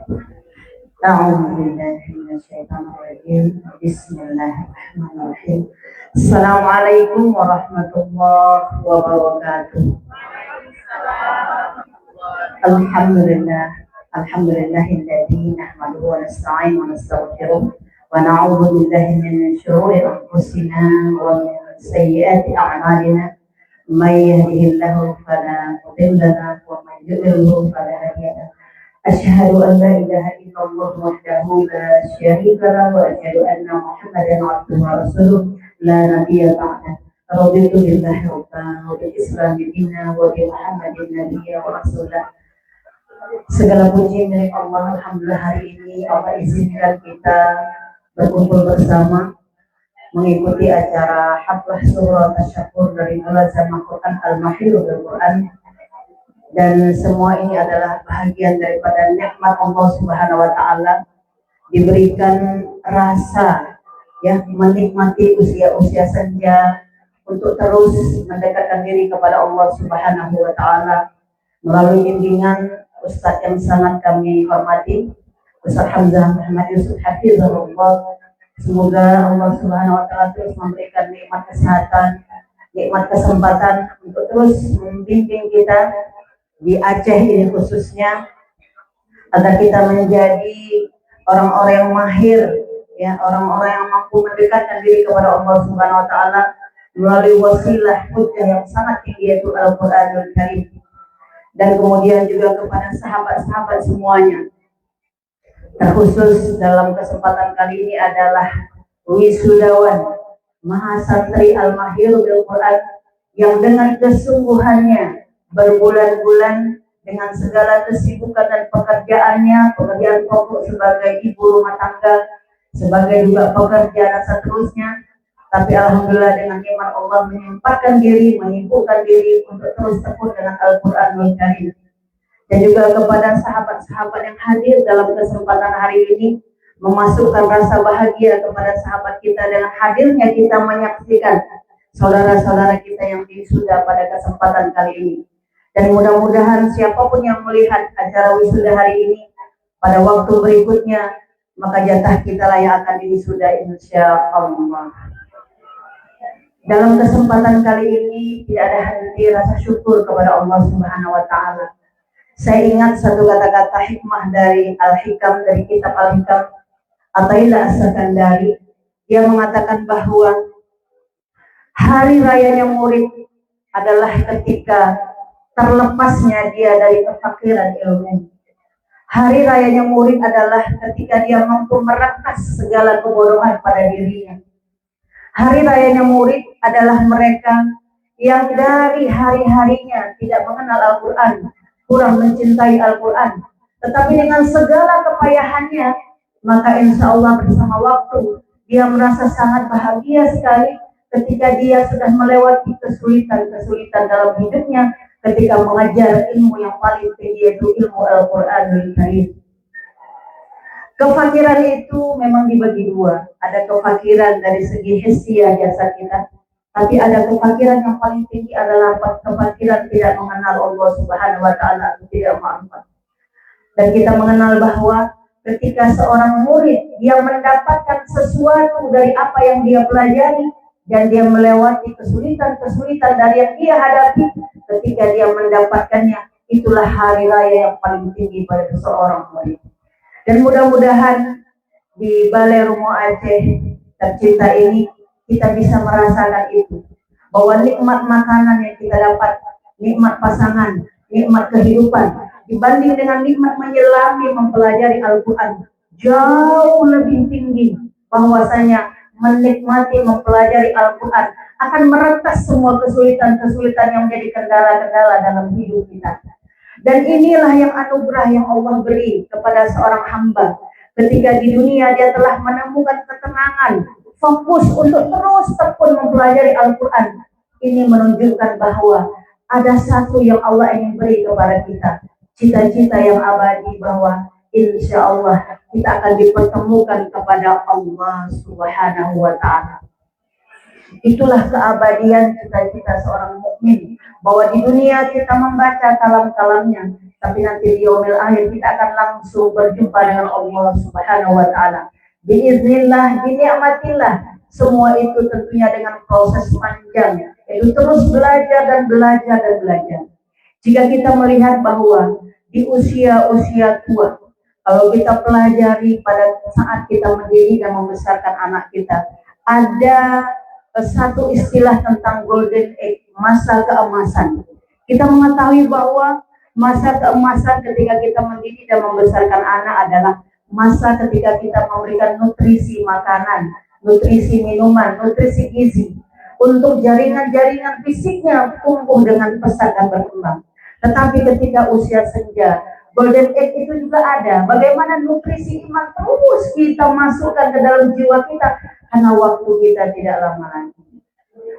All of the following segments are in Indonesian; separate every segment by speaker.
Speaker 1: أعوذ بالله من الشيطان الرجيم. بسم الله الرحمن الرحيم. السلام عليكم ورحمة الله وبركاته. الحمد لله. الحمد لله الذي نحمده ونستعين ونستغفره ونعوذ بالله من شرور أنفسنا ومن سيئات أعمالنا. من يهده الله فلا مضل له ومن يضلل فلا هادي له. أشهد أن لا إله إلا الله وحده لا شريك له وأشهد أن محمدا عبده ورسوله لا نبي بعده. رضيت بالله ربا وبالإسلام دينا وبمحمد نبيا ورسولا. Segala puji milik Allah. Alhamdulillah hari ini Allah izinkan kita berkumpul bersama mengikuti acara haflah surah tasyakur dari Mulazamah Quran Al-Mahir bil Quran, dan semua ini adalah bahagian daripada nikmat Allah Subhanahu wa taala, diberikan rasa ya menikmati usia-usia senja untuk terus mendekatkan diri kepada Allah Subhanahu wa taala melalui bimbingan Ustadz yang sangat kami hormati, Ustadz Hamzah Muhammad Yusuf Hafizahullah. Semoga Allah Subhanahu wa taala terus memberikan nikmat kesehatan, nikmat kesempatan untuk terus membimbing kita di Aceh ini khususnya, agar kita menjadi orang-orang yang mahir, ya, orang-orang yang mampu mendekatkan diri kepada Allah Subhanahu wa taala melalui wasilah hujjah yang sangat tinggi, yaitu Al-Qur'anul Karim. Dan kemudian juga kepada sahabat-sahabat semuanya. Terkhusus dalam kesempatan kali ini adalah wisudawan Mahasantri Al-Mahir bil Quran yang dengan kesungguhannya berbulan-bulan dengan segala kesibukan dan pekerjaan pokok sebagai ibu rumah tangga, sebagai juga pekerja dan seterusnya, tapi alhamdulillah dengan nikmat Allah menyempatkan diri, menyibukkan diri untuk terus tekun dengan Al-Qur'anul Karim. Dan juga kepada sahabat-sahabat yang hadir dalam kesempatan hari ini, memasukkan rasa bahagia kepada sahabat kita dengan hadirnya kita menyaksikan saudara-saudara kita yang wisuda pada kesempatan kali ini. Dan mudah-mudahan siapapun yang melihat acara wisuda hari ini, pada waktu berikutnya, maka jatah kita lah yang akan diwisuda insya Allah. Dalam kesempatan kali ini tidak ada henti rasa syukur kepada Allah Subhanahu wa taala. Saya ingat satu kata-kata hikmah dari Al-Hikam, dari kitab Al-Hikam Athaillah As-Sakandari. Dia mengatakan bahwa hari rayanya murid adalah ketika terlepasnya dia dari kefakiran ilmu. Hari rayanya murid adalah ketika dia mampu merekas segala kebodohan pada dirinya. Hari rayanya murid adalah mereka yang dari hari-harinya tidak mengenal Al-Quran, kurang mencintai Al-Quran, tetapi dengan segala kepayahannya, maka insya Allah bersama waktu dia merasa sangat bahagia sekali ketika dia sudah melewati kesulitan-kesulitan dalam hidupnya, ketika mengajar ilmu yang paling tinggi, yaitu ilmu Al-Qur'anul Karim. Kefakiran itu memang dibagi dua. Ada kefakiran dari segi hisiah jasa kita, tapi ada kefakiran yang paling tinggi adalah kefakiran tidak mengenal Allah Subhanahu wa taala, atau tidak ma'rifat. Dan kita mengenal bahwa ketika seorang murid dia mendapatkan sesuatu dari apa yang dia pelajari, dan dia melewati kesulitan-kesulitan dari yang dia hadapi, ketika dia mendapatkannya, itulah hari raya yang paling tinggi pada seseorang murid. Dan mudah-mudahan di Balai Rumo Aceh tercinta ini kita bisa merasakan itu, bahwa nikmat makanan yang kita dapat, nikmat pasangan, nikmat kehidupan, dibanding dengan nikmat menyelami mempelajari Al-Quran, jauh lebih tinggi. Bahwasanya menikmati mempelajari Al-Quran akan meretas semua kesulitan-kesulitan yang menjadi kendala-kendala dalam hidup kita. Dan inilah yang anugerah yang Allah beri kepada seorang hamba ketika di dunia dia telah menemukan ketenangan, fokus untuk terus tekun mempelajari Al-Quran. Ini menunjukkan bahwa ada satu yang Allah ingin beri kepada kita, cita-cita yang abadi, bahwa insya Allah kita akan dipertemukan kepada Allah Subhanahu wa taala. Itulah keabadian cita-cita seorang mukmin, bahwa di dunia kita membaca kalam-kalamnya, tapi nanti di yaumil akhir kita akan langsung berjumpa dengan Allah Subhanahu wa taala. Biiznillah, binikmatillah. Semua itu tentunya dengan proses panjang, yaitu terus belajar dan belajar dan belajar. Jika kita melihat bahwa di usia-usia tua, kalau kita pelajari pada saat kita mendidik dan membesarkan anak kita, ada satu istilah tentang golden age, masa keemasan. Kita mengetahui bahwa masa keemasan ketika kita mendidik dan membesarkan anak adalah masa ketika kita memberikan nutrisi makanan, nutrisi minuman, nutrisi gizi, untuk jaringan-jaringan fisiknya tumbuh dengan pesat dan berkembang. Tetapi ketika usia senja, golden age itu juga ada. Bagaimana nutrisi iman terus kita masukkan ke dalam jiwa kita, karena waktu kita tidak lama lagi.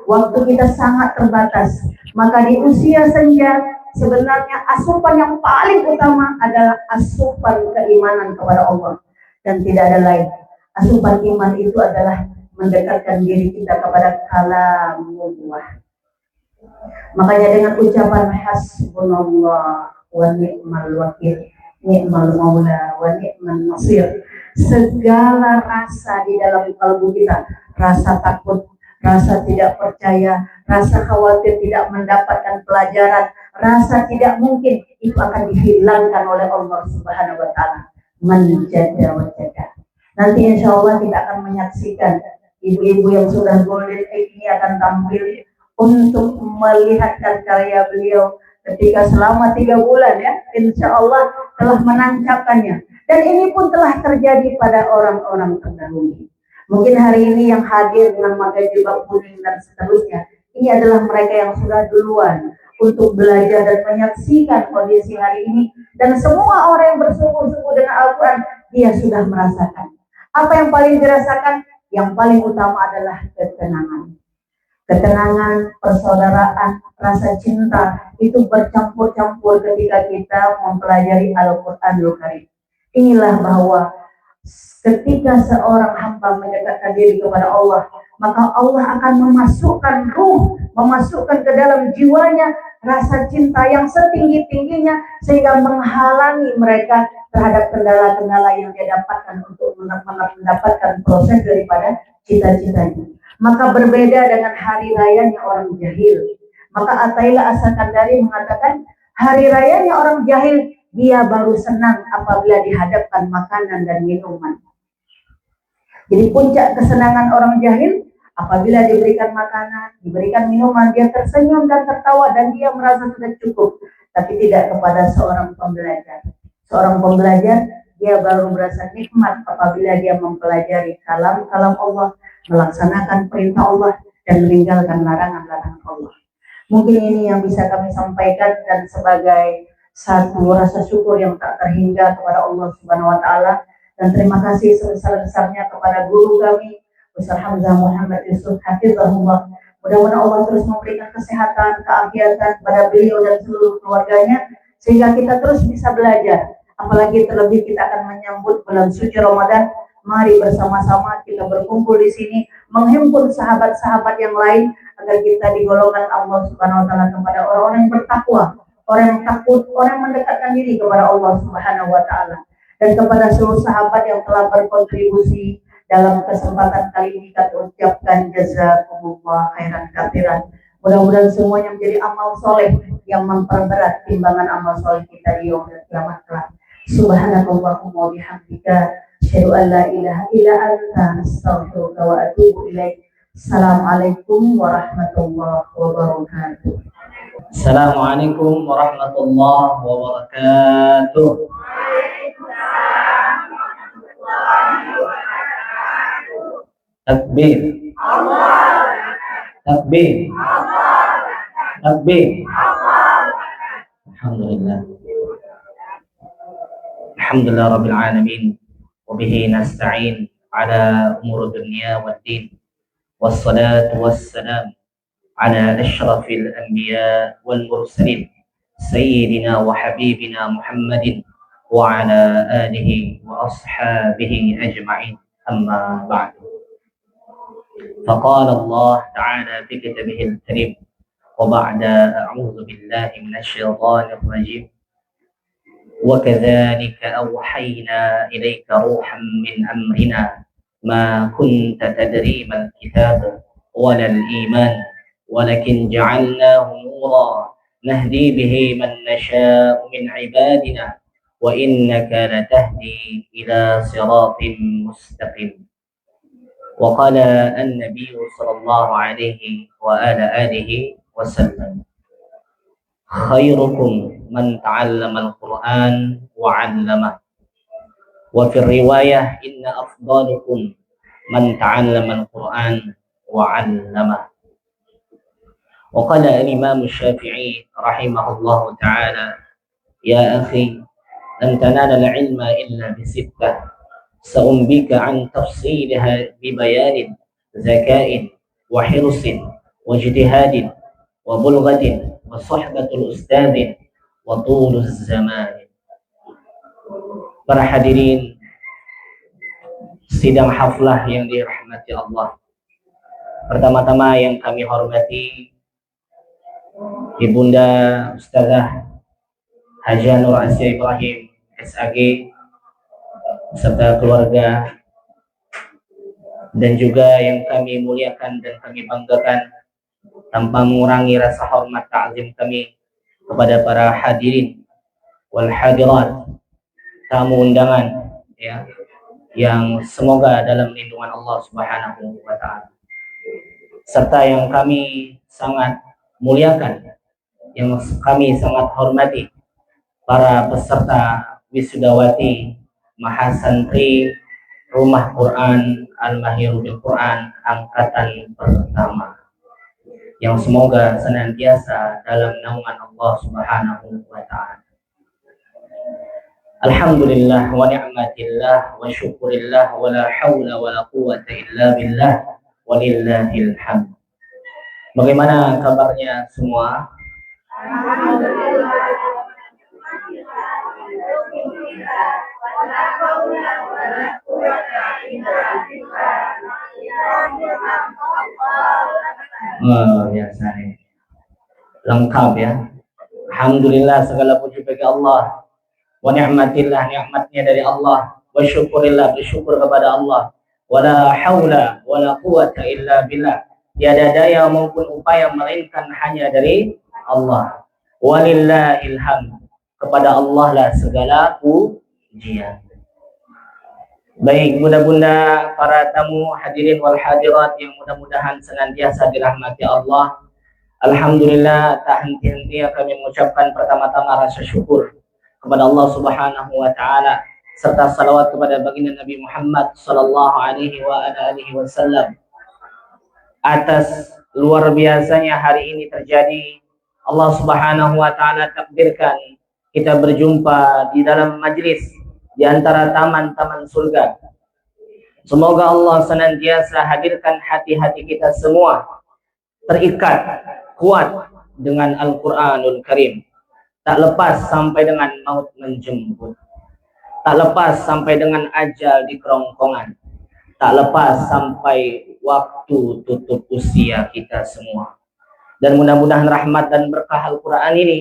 Speaker 1: Waktu kita sangat terbatas. Maka di usia senja, sebenarnya asupan yang paling utama adalah asupan keimanan kepada Allah. Dan tidak ada lain. Asupan iman itu adalah mendekatkan diri kita kepada kalamullah. Makanya dengan ucapan hasbunallah wa ni'mal wakil, ni'mal maula wa ni'mal nasir, segala rasa di dalam kalbu kita, rasa takut, rasa tidak percaya, rasa khawatir tidak mendapatkan pelajaran, rasa tidak mungkin, itu akan dihilangkan oleh Allah Subhanahu wa taala. Menjada wajada. Nanti insya Allah kita akan menyaksikan ibu-ibu yang sudah golden age ini akan tampil untuk melihatkan karya beliau ketika selama 3 bulan ya, insya Allah telah menancapkannya. Dan ini pun telah terjadi pada orang-orang terdahulu. Mungkin hari ini yang hadir dengan memakai jilbab kuning dan seterusnya, ini adalah mereka yang sudah duluan untuk belajar dan menyaksikan kondisi hari ini. Dan semua orang yang bersungguh-sungguh dengan Al-Quran, dia sudah merasakan. Apa yang paling dirasakan? Yang paling utama adalah ketenangan. Ketenangan, persaudaraan, rasa cinta itu bercampur-campur ketika kita mempelajari Al-Quranul Karim. Inilah bahwa ketika seorang hamba mendekatkan diri kepada Allah, maka Allah akan memasukkan ruh, memasukkan ke dalam jiwanya rasa cinta yang setinggi-tingginya, sehingga menghalangi mereka terhadap kendala-kendala yang dia dapatkan untuk mendapatkan proses daripada cita-citanya. Maka berbeda dengan hari rayanya orang jahil. Maka Athaillah As-Sakandari mengatakan, hari rayanya orang jahil, dia baru senang apabila dihadapkan makanan dan minuman. Jadi puncak kesenangan orang jahil, apabila diberikan makanan, diberikan minuman, dia tersenyum dan tertawa dan dia merasa sudah cukup. Tapi tidak kepada seorang pembelajar. Seorang pembelajar, dia baru merasa nikmat apabila dia mempelajari kalam-kalam Allah, melaksanakan perintah Allah, dan meninggalkan larangan-larangan Allah. Mungkin ini yang bisa kami sampaikan, dan sebagai satu rasa syukur yang tak terhingga kepada Allah Subhanahu wa taala, dan terima kasih sebesar-besarnya kepada guru kami Ustaz Hamzah Muhammad Yusuf Hafizahullah. Mudah-mudahan Allah terus memberikan kesehatan, keafiatan kepada beliau dan seluruh keluarganya, sehingga kita terus bisa belajar. Apalagi terlebih kita akan menyambut bulan suci Ramadan. Mari bersama-sama kita berkumpul di sini, menghimpun sahabat-sahabat yang lain agar kita digolongkan Allah Subhanahu wa taala kepada orang-orang yang bertakwa, orang yang takut, orang yang mendekatkan diri kepada Allah Subhanahu wa taala. Dan kepada seluruh sahabat yang telah berkontribusi dalam kesempatan kali ini, kami ucapkan jazakumullah khairan katsiran. Mudah-mudahan semuanya menjadi amal soleh yang memperberat timbangan amal soleh kita di yaumil kiamat kelak. Subhanakallahumma wa bihamdika asyhadu an la ilaha illa anta astaghfiruka wa atubu ilaik. Assalamualaikum warahmatullahi wabarakatuh.
Speaker 2: Assalamualaikum warahmatullahi wabarakatuh. Takbir. Takbir. Takbir. Alhamdulillah. Alhamdulillah Rabbil Alamin. Wabihi nasta'in ala umur dunia wad din. Wassalatu wassalam ala ashrafil anbiya wal mursalin. Sayyidina wa habibina Muhammadin wa ala alihi wa ashabihi ajma'in. Amma ba'du. فقال الله تعالى في كتابه الكريم وبعد أعوذ بالله من الشيطان الرجيم وكذلك أوحينا إليك روحا من أمرنا ما كنت تدري ما الكتاب ولا الإيمان ولكن جعلناه نورا نهدي به من نشاء من عبادنا وإنك لتهدي إلى صراط مستقيم. وقال النبي صلى الله عليه وآله وسلم خيركم من تعلم القرآن وعلمه. وفي الرواية إن أفضلكم من تعلم القرآن وعلمه. وقال الإمام الشافعي رحمه الله تعالى يا أخي لن تنال العلم إلا بستة سأنبيك عن تفصيلها ببيان ذكاء وحرص واجتهاد وبلغة وصحبة الأستاذ وطول الزمان. Para hadirin sidang haflah yang dirahmati Allah. Pertama-tama yang kami hormati Ibunda Ustazah Hajah Nur Asya Ibrahim SAG beserta keluarga, dan juga yang kami muliakan dan kami banggakan tanpa mengurangi rasa hormat ta'zim kami kepada para hadirin wal hadirat, tamu undangan ya, yang semoga dalam lindungan Allah Subhanahu wa taala, serta yang kami sangat muliakan, yang kami sangat hormati para peserta wisudawati Mahasantri Rumah Quran Al-Mahir bil Quran angkatan pertama, yang semoga senantiasa dalam naungan Allah Subhanahu wa taala. Alhamdulillah wa ni'matillah wa syukurillah wa la hawla wa la quwwata illa billah walillahil hamd. Bagaimana kabarnya semua? Biasa nih. Lengkap ya. Alhamdulillah, segala puji bagi Allah. Wa ni'matillah, nikmatnya dari Allah. Wa syukurillah, bersyukur kepada Allah. Wa la haula wa la quwwata illa billah. Tiada daya maupun upaya melainkan hanya dari Allah. Walillahil hamd. Kepada Allah lah segala pujian. Baik, bunda-bunda, para tamu hadirin wal hadirat yang mudah-mudahan senantiasa dirahmati Allah. Alhamdulillah, tak henti-hentinya kami mengucapkan pertama-tama rasa syukur kepada Allah Subhanahu wa taala, serta salawat kepada baginda Nabi Muhammad sallallahu alaihi wa alihi wasallam atas luar biasanya hari ini terjadi. Allah Subhanahu wa taala takdirkan kita berjumpa di dalam majlis di antara taman-taman surga. Semoga Allah senantiasa hadirkan hati-hati kita semua terikat kuat dengan Al-Quranul Karim, tak lepas sampai dengan maut menjemput, tak lepas sampai dengan ajal di kerongkongan, tak lepas sampai waktu tutup usia kita semua. Dan mudah-mudahan rahmat dan berkah Al-Quran ini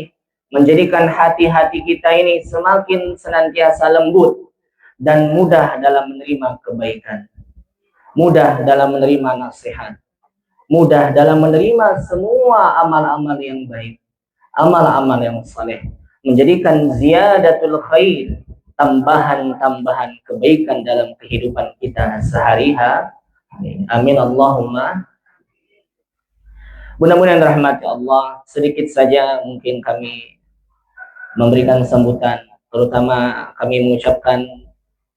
Speaker 2: menjadikan hati-hati kita ini semakin senantiasa lembut dan mudah dalam menerima kebaikan, mudah dalam menerima nasihat, mudah dalam menerima semua amal-amal yang baik, amal-amal yang saleh, menjadikan ziyadatul khair, tambahan-tambahan kebaikan dalam kehidupan kita sehari-hari. Amin Allahumma. Mudah-mudahan rahmat Allah. Sedikit saja mungkin kami memberikan sambutan, terutama kami mengucapkan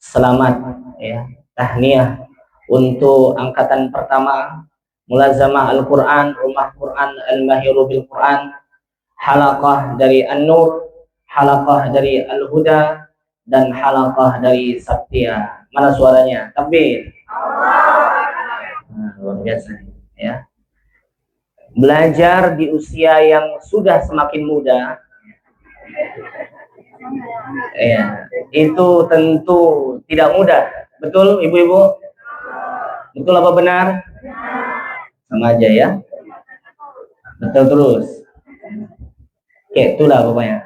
Speaker 2: selamat ya, tahniah untuk angkatan pertama Mulazamah Al-Quran, Rumah Quran Al-Mahir bil Quran, halaqah dari An-Nur, halaqah dari Al-Huda, dan halaqah dari Satya. Mana suaranya? Takbir. Nah, luar biasa ya. Belajar di usia yang sudah semakin muda ya, itu tentu tidak mudah. Betul ibu-ibu? Betul apa benar? Sama aja ya. Betul terus. Kayak itulah pokoknya.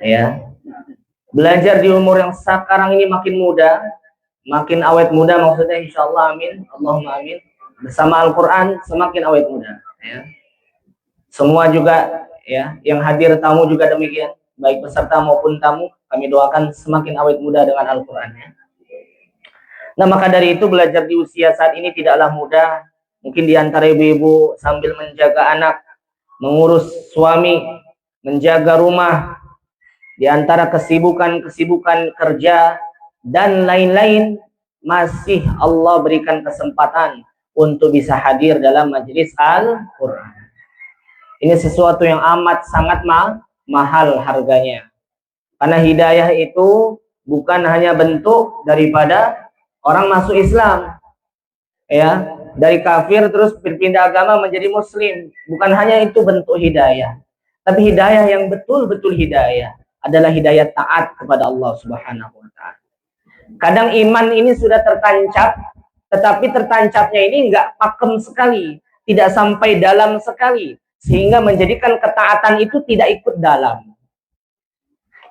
Speaker 2: Ya. Belajar di umur yang sekarang ini makin muda, makin awet muda maksudnya, insya Allah, amin, Allahumma amin. Bersama Al-Quran semakin awet muda. Ya. Semua juga, ya, yang hadir tamu juga demikian, baik peserta maupun tamu, kami doakan semakin awet muda dengan Al-Quran. Ya. Nah, maka dari itu belajar di usia saat ini tidaklah mudah. Mungkin di antara ibu-ibu sambil menjaga anak, mengurus suami, menjaga rumah, di antara kesibukan-kesibukan kerja dan lain-lain, masih Allah berikan kesempatan untuk bisa hadir dalam majelis Al-Quran. Ini sesuatu yang amat sangat mahal harganya. Karena hidayah itu bukan hanya bentuk daripada orang masuk Islam, ya, dari kafir terus berpindah agama menjadi muslim. Bukan hanya itu bentuk hidayah, tapi hidayah yang betul-betul hidayah adalah hidayah taat kepada Allah Subhanahu wa Ta'ala. Kadang iman ini sudah tertancap, tetapi tertancapnya ini enggak pakem sekali, tidak sampai dalam sekali, sehingga menjadikan ketaatan itu tidak ikut dalam,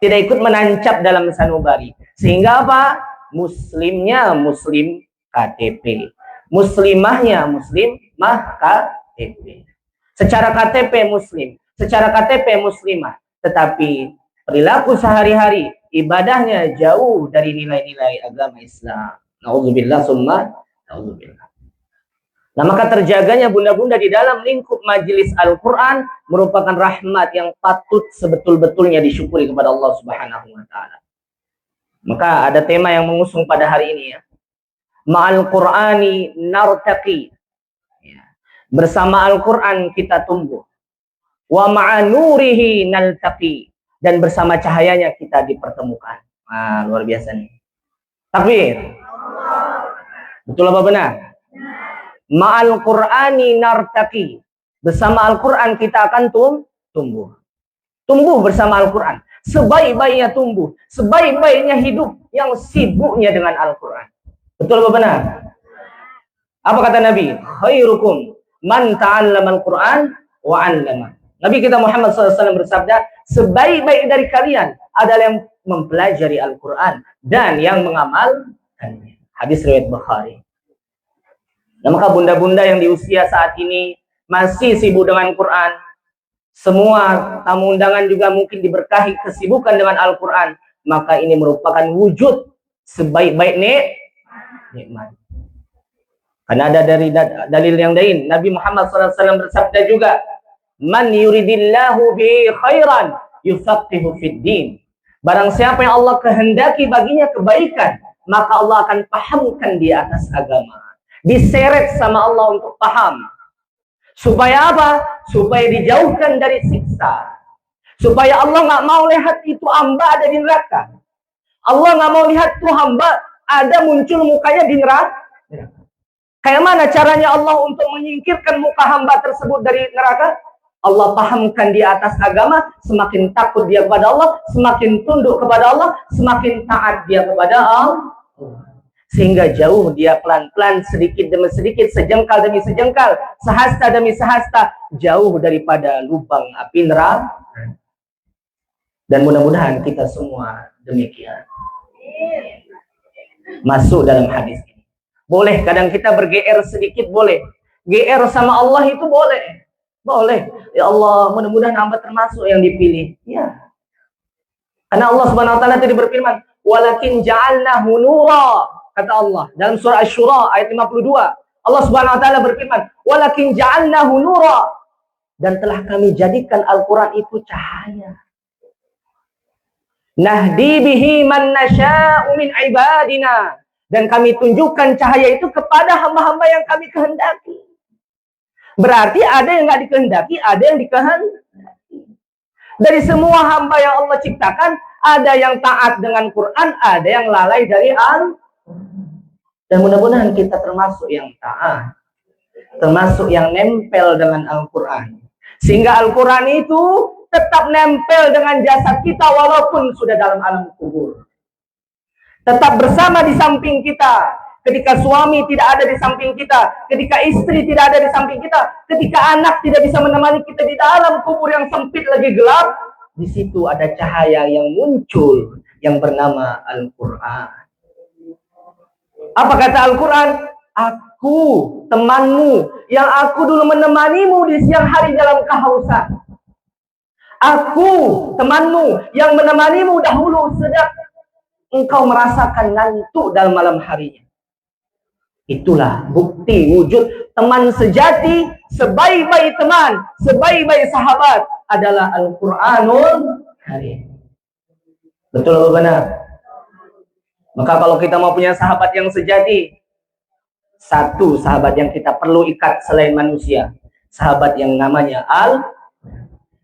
Speaker 2: tidak ikut menancap dalam sanubari. Sehingga apa? Muslimnya muslim KTP, muslimahnya muslimah KTP. Secara KTP muslim, secara KTP muslimah, tetapi perilaku sehari-hari, ibadahnya jauh dari nilai-nilai agama Islam. Na'udzubillah summa na'udzubillah. Nah, maka terjaganya bunda-bunda di dalam lingkup majelis Al-Quran merupakan rahmat yang patut sebetul-betulnya disyukuri kepada Allah Subhanahu wa Ta'ala. Maka ada tema yang mengusung pada hari ini, ya. Ma'al Qur'ani nartaqi. Ya. Bersama Al-Quran kita tumbuh. Wa ma'anurihi naltaqi. Dan bersama cahayanya kita dipertemukan. Nah, luar biasa nih. Takbir. Betul apa benar? Ma'al Qur'ani nartaqi. Bersama Al-Quran kita akan tumbuh. Tumbuh bersama Al-Quran. Sebaik-baiknya tumbuh, sebaik-baiknya hidup yang sibuknya dengan Al-Quran. Betul apa benar? Apa kata Nabi? Khairukum man ta'allama Al-Quran wa 'allama. Nabi kita Muhammad SAW bersabda, sebaik-baik dari kalian adalah yang mempelajari Al-Quran dan yang mengamalkannya. Hadis riwayat Bukhari. Nah, maka bunda-bunda yang di usia saat ini masih sibuk dengan Quran, semua tamu undangan juga mungkin diberkahi kesibukan dengan Al-Quran, maka ini merupakan wujud sebaik-baik nikmat. Karena ada dari dalil yang lain, Nabi Muhammad SAW bersabda juga, man yuridillahu bi khairan yufaqihu fid din. Barang siapa yang Allah kehendaki baginya kebaikan, maka Allah akan pahamkan di atas agama. Diseret sama Allah untuk paham. Supaya apa? Supaya dijauhkan dari siksa. Supaya Allah nggak mau lihat itu hamba ada di neraka. Allah nggak mau lihat tuh hamba ada muncul mukanya di neraka. Kayak mana caranya Allah untuk menyingkirkan muka hamba tersebut dari neraka? Allah pahamkan di atas agama, semakin takut dia kepada Allah, semakin tunduk kepada Allah, semakin taat dia kepada Allah. Sehingga jauh dia pelan-pelan, sedikit demi sedikit, sejengkal demi sejengkal, sehasta demi sehasta, jauh daripada lubang api neraka. Dan mudah-mudahan kita semua demikian. Masuk dalam hadis ini. Boleh kadang kita ber-GR sedikit, boleh. GR sama Allah itu boleh. Boleh. Ya Allah, mudah-mudahan hamba termasuk yang dipilih. Ya. Karena Allah Subhanahu wa taala tadi berfirman, "Walakin ja'alnahu nura." Kata Allah dalam surah Asy-Syura ayat 52. Allah Subhanahu wa taala berfirman, "Walakin ja'alnahu nura." Dan telah kami jadikan Al-Qur'an itu cahaya. Nahdi bihi man nasya'u min ibadina. Dan kami tunjukkan cahaya itu kepada hamba-hamba yang kami kehendaki. Berarti ada yang nggak dikehendaki, ada yang dikehendaki. Dari semua hamba yang Allah ciptakan, ada yang taat dengan Quran, ada yang lalai dari Al. Dan mudah-mudahan kita termasuk yang taat, termasuk yang nempel dengan Al-Quran. Sehingga Al-Quran itu tetap nempel dengan jasad kita walaupun sudah dalam alam kubur. Tetap bersama di samping kita. Ketika suami tidak ada di samping kita, ketika istri tidak ada di samping kita, ketika anak tidak bisa menemani kita di dalam kubur yang sempit lagi gelap, di situ ada cahaya yang muncul yang bernama Al-Quran. Apa kata Al-Quran? Aku temanmu yang aku dulu menemanimu di siang hari dalam kehausan. Aku temanmu yang menemanimu dahulu sedang engkau merasakan ngantuk dalam malam harinya. Itulah bukti wujud teman sejati, sebaik-baik teman, sebaik-baik sahabat adalah Al-Quranul Karim. Betul atau benar? Maka kalau kita mau punya sahabat yang sejati, satu sahabat yang kita perlu ikat selain manusia, sahabat yang namanya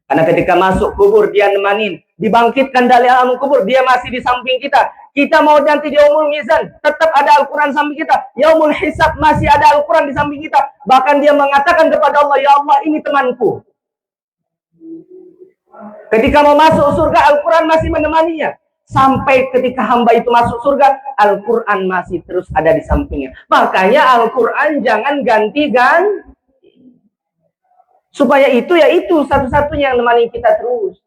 Speaker 2: karena ketika masuk kubur dia nemanin, dibangkitkan dari alam kubur dia masih di samping kita. Kita mau nanti di yaumul mizan, tetap ada Al-Quran samping kita. Yaumul hisab masih ada Al-Quran di samping kita. Bahkan dia mengatakan kepada Allah, ya Allah ini temanku. Ketika mau masuk surga, Al-Quran masih menemaninya. Sampai ketika hamba itu masuk surga, Al-Quran masih terus ada di sampingnya. Makanya Al-Quran jangan ganti-ganti. Supaya itu ya itu satu-satunya yang menemani kita terus.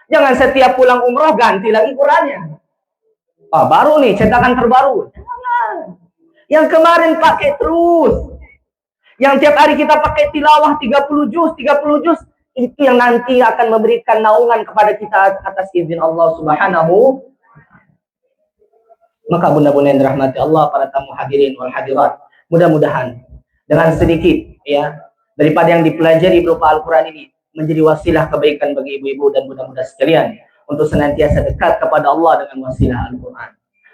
Speaker 2: Jangan setiap pulang umroh ganti lagi Qurannya. Oh, baru nih cetakan terbaru. Jangan. Yang kemarin pakai terus. Yang tiap hari kita pakai tilawah 30 juz, 30 juz. Itu yang nanti akan memberikan naungan kepada kita atas izin Allah Subhanahu. Maka bunda-bunda yang dirahmati Allah, para tamu hadirin wal hadirat, mudah-mudahan dengan sedikit ya daripada yang dipelajari berupa Al-Quran ini menjadi wasilah kebaikan bagi ibu-ibu dan muda-muda sekalian untuk senantiasa dekat kepada Allah dengan wasilah Al-Quran,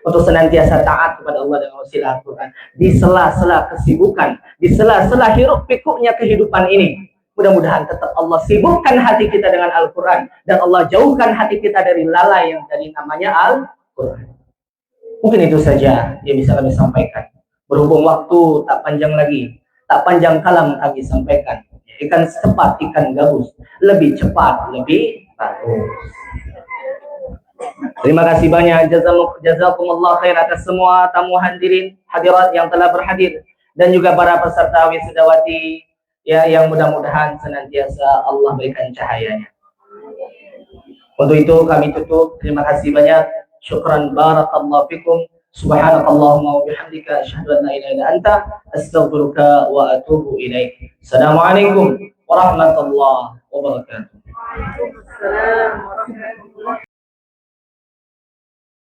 Speaker 2: untuk senantiasa taat kepada Allah dengan wasilah Al-Quran di sela-sela kesibukan, di sela-sela hiruk pikuknya kehidupan ini. Mudah-mudahan tetap Allah sibukkan hati kita dengan Al-Quran dan Allah jauhkan hati kita dari lalai yang dari namanya Al-Quran. Mungkin itu saja yang bisa kami sampaikan. Berhubung waktu tak panjang lagi, tak panjang kalam kami sampaikan. Ikan cepat, ikan gabus. Lebih cepat, lebih bagus. Terima kasih banyak. Jazakumullah khair atas semua tamu hadirin, hadirat yang telah berhadir. Dan juga para peserta wisudawati ya, yang mudah-mudahan senantiasa Allah berikan cahayanya. Untuk itu kami tutup. Terima kasih banyak. Syukran barakallahu fikum. Subhanakallahumma wa bihamdika asyhadu an la ilaha illa anta astaghfiruka wa atubu ilaik. Assalamualaikum warahmatullahi wabarakatuh.
Speaker 1: Waalaikumsalam warahmatullahi wabarakatuh.